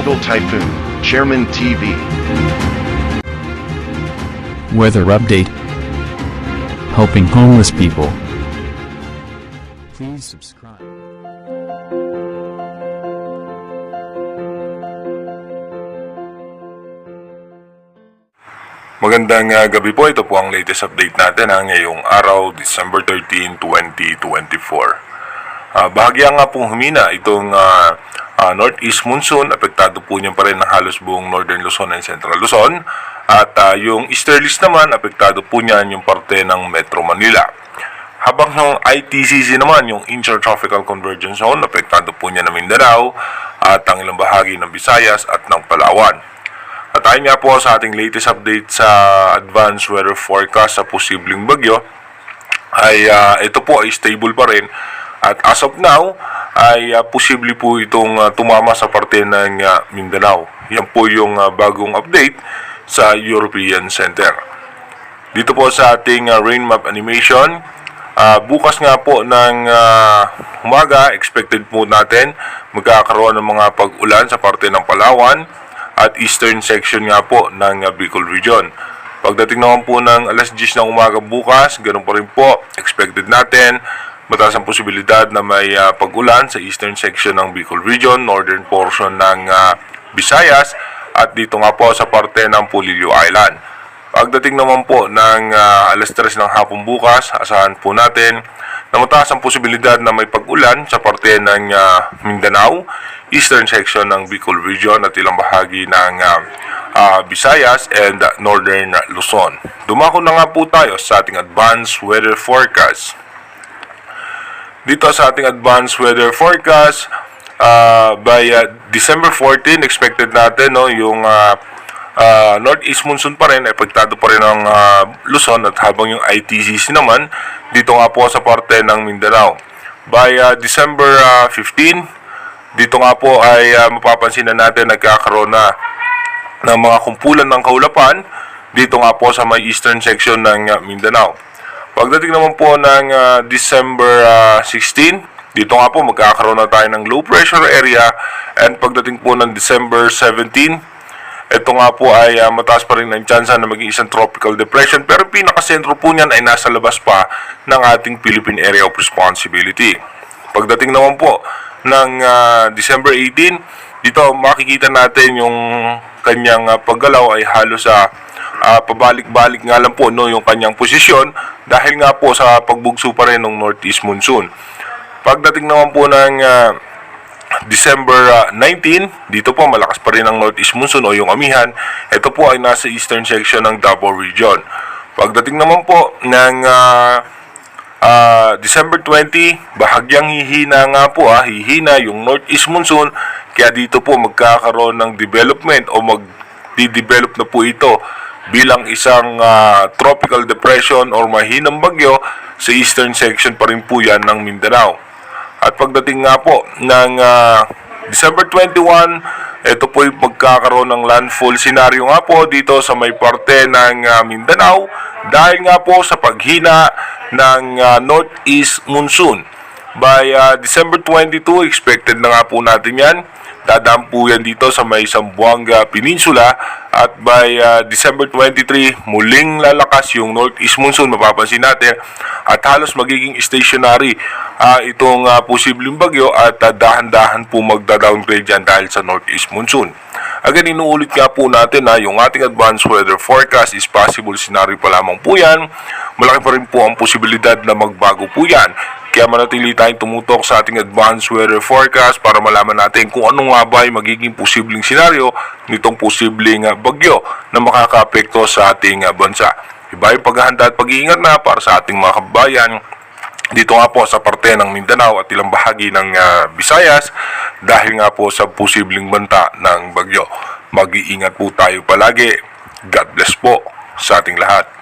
Tropical Typhoon, Chairman TV. Weather update. Helping homeless people. Please subscribe. Magandang gabi po. Ito po ang latest update natin ngayong araw, December 13, 2024. Bahagya nga pong humina itong northeast monsoon. Apektado po niya pa rin ng halos buong northern Luzon and central Luzon. At yung easterlies naman, apektado po niyan yung parte ng Metro Manila. Habang yung ITCZ naman, yung Intertropical Convergence Zone, apektado po niya ng Mindanao at ang ilang bahagi ng Visayas at ng Palawan. At ayon nga po sa ating latest update sa advanced weather forecast sa posibleng bagyo, ay ito po ay stable pa rin. At as of now, ay posible po itong tumama sa parte ng Mindanao. Yan po yung bagong update sa European Center. Dito po sa ating rain map animation, bukas nga po ng umaga, expected po natin magkakaroon ng mga pag-ulan sa parte ng Palawan at eastern section nga po ng Bicol region. Pagdating naman po ng alas 10 ng umaga bukas, ganun pa rin po, expected natin mataas ang posibilidad na may pag-ulan sa eastern section ng Bicol region, northern portion ng Visayas, at dito nga po sa parte ng Polillo Island. Pagdating naman po ng alas 3 ng hapon bukas, asahan po natin na mataas ang posibilidad na may pag-ulan sa parte ng Mindanao, eastern section ng Bicol region at ilang bahagi ng Visayas and northern Luzon. Dumako na nga po tayo sa ating advanced weather forecast. Dito sa ating advanced weather forecast, by December 14, expected natin yung northeast monsoon pa rin, epektado pa rin ng Luzon, at habang yung ITCZ naman, dito nga po sa parte ng Mindanao. By December 15, dito nga po ay mapapansin na natin nagkakaroon na ng mga kumpulan ng kaulapan dito nga po sa may eastern section ng Mindanao. Pagdating naman po ng December 16, dito nga po magkakaroon na tayo ng low pressure area, and pagdating po ng December 17, ito nga po ay mataas pa rin ang tsansa na maging isang tropical depression, pero pinakasentro po niyan ay nasa labas pa ng ating Philippine Area of Responsibility. Pagdating naman po ng December 18, dito makikita natin yung kanyang paggalaw ay halos sa pabalik-balik nga lang po yung kanyang posisyon dahil nga po sa pagbugso pa rin ng northeast monsoon. Pagdating naman po ng December 19, dito po malakas pa rin ang northeast monsoon o yung amihan. Ito po ay nasa eastern section ng Davao region. Pagdating naman po ng December 20, bahagyang hihina nga po hihina yung northeast monsoon, kaya dito po magkakaroon ng development o magdi-develop na po ito bilang isang tropical depression or mahinang bagyo sa eastern section pa rin po yan ng Mindanao. At pagdating nga po ng December 21, ito po yung magkakaroon ng landfall scenario nga po dito sa may parte ng Mindanao dahil nga po sa paghina ng northeast monsoon. By December 22, expected na nga po natin yan. Dadaan po yan dito sa may Zamboanga Peninsula, at by December 23, muling lalakas yung northeast monsoon, mapapansin natin, at halos magiging stationary itong posibleng bagyo, at dahan-dahan po magda-downgrade yan dahil sa northeast monsoon. Again, inuulit nga po natin na yung ating advanced weather forecast is possible scenario pa lamang po yan. Malaki pa rin po ang posibilidad na magbago po yan. Kaya manatili tayong tumutok sa ating advanced weather forecast para malaman natin kung ano nga ba ay magiging posibleng senaryo nitong posibleng bagyo na makakaapekto sa ating bansa. Iba yung paghahanda at pag-iingat na para sa ating mga kababayan dito nga po sa parte ng Mindanao at ilang bahagi ng Visayas dahil nga po sa posibleng banta ng bagyo. Mag-iingat po tayo palagi. God bless po sa ating lahat.